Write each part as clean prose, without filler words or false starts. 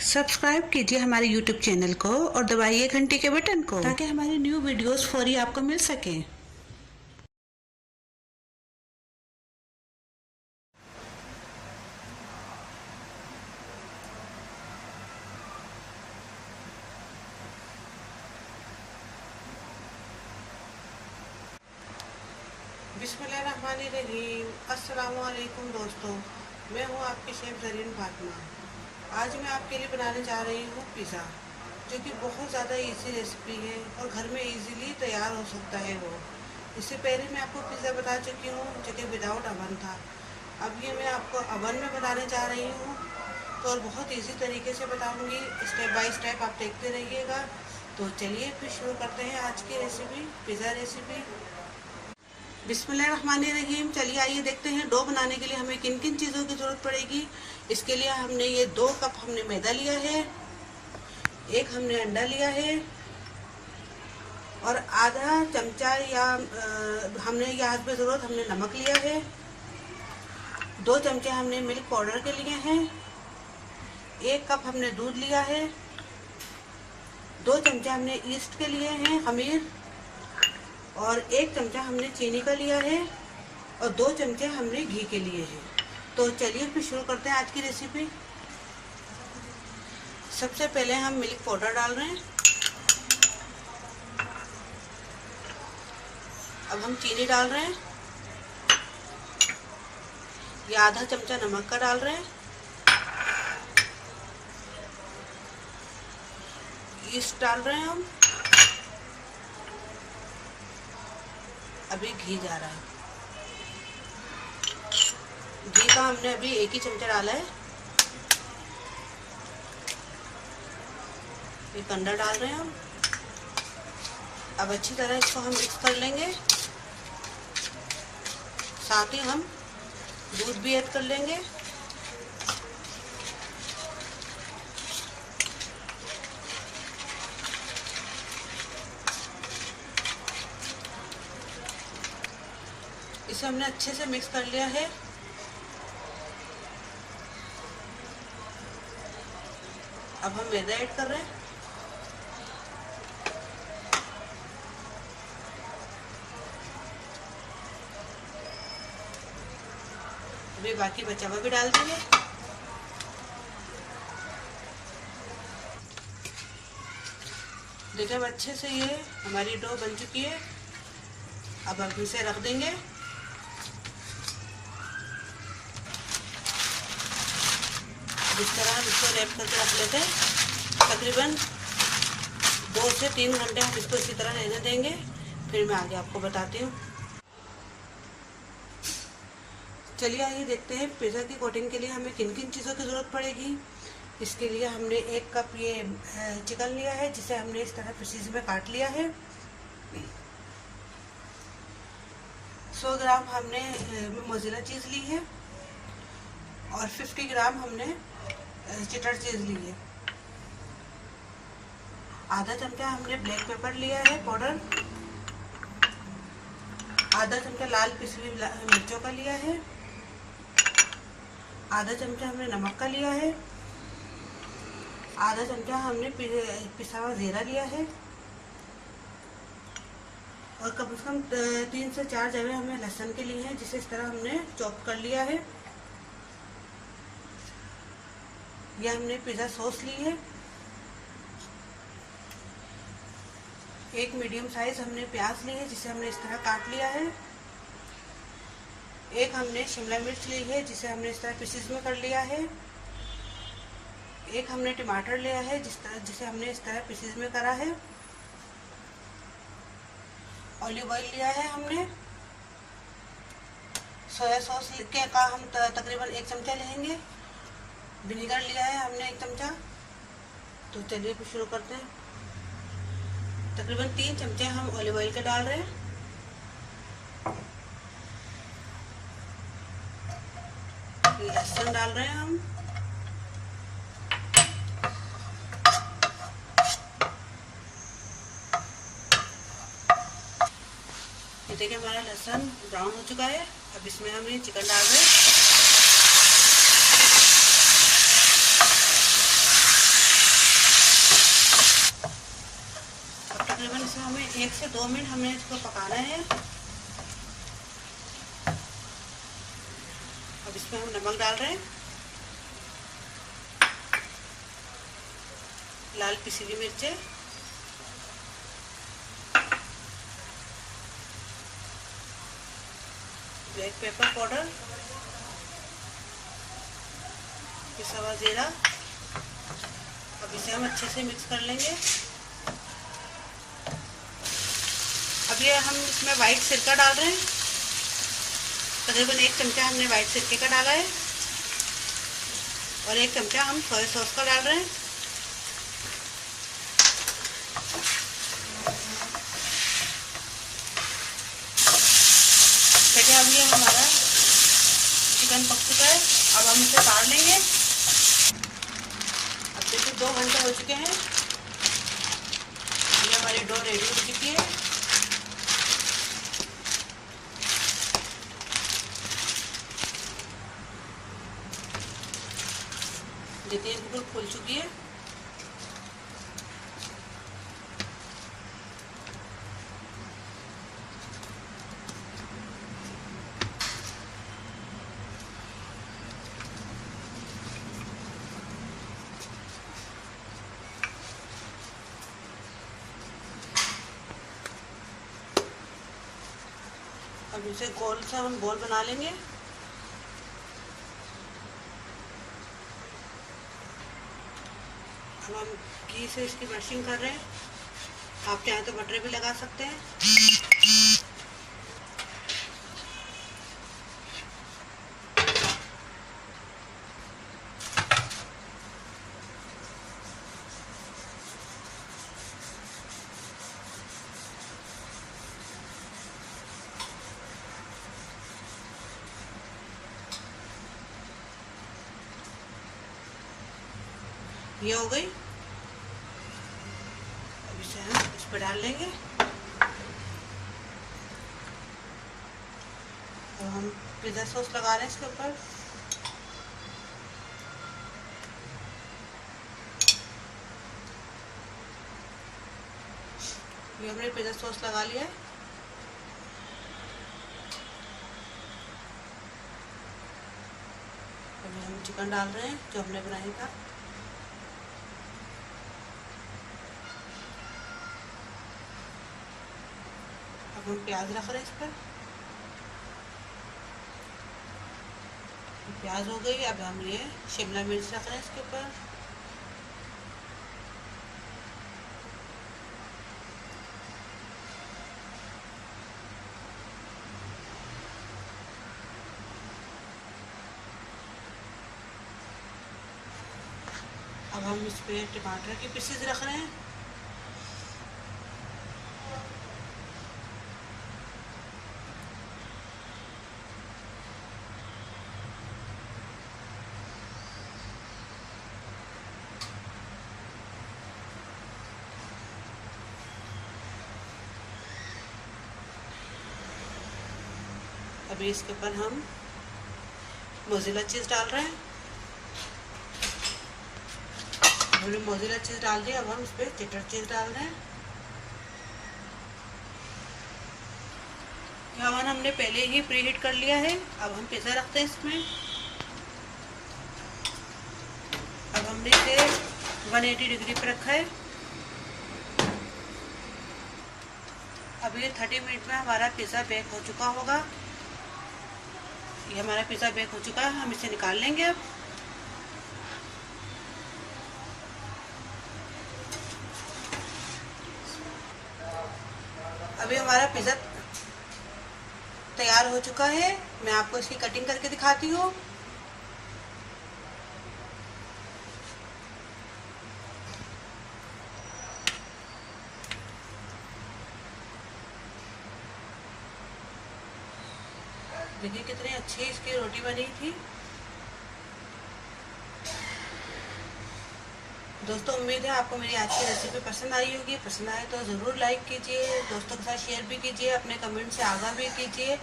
Subscribe कीजिए हमारे YouTube channel को और दबाइए घंटी के बटन को ताकि हमारी न्यू वीडियोस फौरी आपको मिल सकें। बिस्मिल्लाहिर्रहमानिर्रहीम। अस्सलामु अलैकुम दोस्तों, मैं हूँ आपकी शेफ ज़रीन फातिमा। आज मैं आपके लिए बनाने जा रही हूँ पिज़्ज़ा, जो कि बहुत ज़्यादा इजी रेसिपी है और घर में इजीली तैयार हो सकता है वो। इससे पहले मैं आपको पिज़्ज़ा बता चुकी हूँ जो कि विदाउट अवन था। अब ये मैं आपको अवन में बनाने जा रही हूँ, तो और बहुत ईजी तरीके से बताऊँगी। स्टेप बाय स्टेप आप देखते रहिएगा। तो चलिए फिर शुरू करते हैं आज की रेसिपी, पिज़्ज़ा रेसिपी। बिस्मिल्लाहिर्रहमानिर्रहीम। चलिए आइए देखते हैं डो बनाने के लिए हमें किन किन चीज़ों की ज़रूरत पड़ेगी। इसके लिए हमने ये 2 कप हमने मैदा लिया है, 1 हमने अंडा लिया है और आधा चमचा या हमने याद पे ज़रूरत हमने नमक लिया है। 2 चमचे हमने मिल्क पाउडर के लिए हैं। 1 कप हमने दूध लिया है। 2 चमचे हमने ईस्ट के लिए हैं, खमीर, और 1 चमचा हमने चीनी का लिया है और 2 चमचे हमने घी के लिए हैं। तो चलिए फिर शुरू करते हैं आज की रेसिपी। सबसे पहले हम मिल्क पाउडर डाल रहे हैं। अब हम चीनी डाल रहे हैं। ये आधा चमचा नमक का डाल रहे हैं। ईस्ट डाल रहे हैं हम। अभी घी जा रहा है। घी का हमने अभी 1 ही चमचा डाला है। एक अंडा डाल रहे हैं हम। अब अच्छी तरह इसको हम मिक्स कर लेंगे। साथ ही हम दूध भी ऐड कर लेंगे। इसे हमने अच्छे से मिक्स कर लिया है। अब हम मैदा ऐड कर रहे हैं। अभी बाकी बचा हुआ भी डाल देंगे। देखिए अब अच्छे से ये हमारी डो बन चुकी है। अब हम इसे रख देंगे। इस तरह हम इसको रैप करके रख लेते हैं। तकरीबन 2 से 3 घंटे हम इसको इसी तरह रहने देंगे। फिर मैं आगे आपको बताती हूँ। चलिए आइए देखते हैं पिज़्ज़ा की कोटिंग के लिए हमें किन किन चीज़ों की ज़रूरत पड़ेगी। इसके लिए हमने 1 कप ये चिकन लिया है, जिसे हमने इस तरह पीसेस में काट लिया है। 100 ग्राम हमने मोज़रेला चीज़ ली है और 50 ग्राम हमने चटर चीज़ ली है। आधा चमचा हमने ब्लैक पेपर लिया है पाउडर। आधा चमचा लाल पिसी हुई मिर्चों का लिया है। आधा चमचा हमने नमक का लिया है। आधा चमचा हमने पिसा हुआ ज़ीरा लिया है और कम से कम 3 से 4 जवे हमने लहसुन के लिए हैं, जिसे इस तरह हमने चॉप कर लिया है। यह हमने पिज़्ज़ा सॉस ली है। 1 मीडियम साइज हमने प्याज ली है, जिसे हमने इस तरह काट लिया है। 1 हमने शिमला मिर्च ली है, जिसे हमने इस तरह पीसेस में कर लिया है। 1 हमने टमाटर लिया है, जिसे हमने इस तरह पीसेस में करा है। ऑलिव ऑयल लिया है हमने। सोया सॉस का हम तकरीबन 1 चमचा लेंगे। विनेगर लिया है हमने 1 चमचा। तो चलिए फिर शुरू करते हैं। तकरीबन 3 चमचे हम ऑलिव ऑयल के डाल रहे हैं। लहसुन डाल रहे हैं हम। ये देखिए हमारा लहसुन ब्राउन हो चुका है। अब इसमें हम ये चिकन डाल रहे हैं। 1 से 2 चम्मच हमने इसमें नमक का डाल दिया है। 1 से 2 चम्मच हमने मिर्च पाउडर डाल दिया है। 1 से 2 चम्मच हमने हल्दी पाउडर डाल दिया है। 1 से 2 चम्मच हमने धनिया पाउडर डाल दिया है। 1 से 2 चम्मच हमने जीरा पाउडर डाल दिया है। 1 से 2 मिनट हमें इसको पकाना है। अब इसमें हम नमक डाल रहे हैं, लाल पिसी हुई मिर्चें, ब्लैक पेपर पाउडर, पिसा हुआ जीरा। अब इसे हम अच्छे से मिक्स कर लेंगे। अब ये हम इसमें वाइट सिरका डाल रहे हैं, तकरीबन 1 चमचा हमने वाइट सिरके का डाला है और 1 चमचा हम सोया सॉस का डाल रहे हैं। अब ये हमारा चिकन पक चुका है। अब हम इसे काट लेंगे। अब देखिए 2 घंटे हो चुके हैं, ये हमारी डो रेडी हो चुकी है। देखिए बिल्कुल फूल चुकी है। अब इसे गोल सा हम बॉल बना लेंगे। अब हम घी से इसकी ब्रशिंग कर रहे हैं, आप चाहें तो बटर भी लगा सकते हैं। ये हो गई। अब इसे हम इस पर डाल लेंगे। अब हम पिज़्ज़ा सॉस लगा रहे हैं इसके ऊपर। ये हमने पिज़्ज़ा सॉस लगा लिया है। अभी हम चिकन डाल रहे हैं जो हमने बनाया था। अब हम प्याज रख रहे हैं इस पर। प्याज हो गई। अब हम ये शिमला मिर्च रख रहे हैं इसके ऊपर। अब हम इस पे टमाटर के पीसेस रख रहे हैं। अभी इसके ऊपर हम मोज़रेला चीज़ डाल रहे हैं। हमने मोज़रेला चीज़ डाल दिया। अब हम इस पर चेडर चीज़ डाल रहे हैं। ओवन हमने पहले ही प्री हीट कर लिया है। अब हम पिज़्ज़ा रखते हैं इसमें। अब हमने इसे 180 डिग्री पर रखा है। अब ये 30 मिनट में हमारा पिज़्ज़ा बेक हो चुका होगा। ये हमारा पिज़्ज़ा बेक हो चुका है, हम इसे निकाल लेंगे। अब अभी हमारा पिज़्ज़ा तैयार हो चुका है। मैं आपको इसकी कटिंग करके दिखाती हूँ। देखिए कितनी अच्छी इसकी रोटी बनी थी। दोस्तों उम्मीद है आपको मेरी आज की रेसिपी पसंद आई होगी। पसंद आए तो ज़रूर लाइक कीजिए, दोस्तों के साथ शेयर भी कीजिए, अपने कमेंट से आगाह भी कीजिए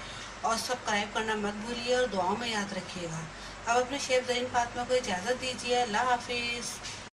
और सब्सक्राइब करना मत भूलिए और दुआओं में याद रखिएगा। अब अपने शेफ ज़रीन फातिमा को इजाज़त दीजिए। अल्लाह हाफिज़।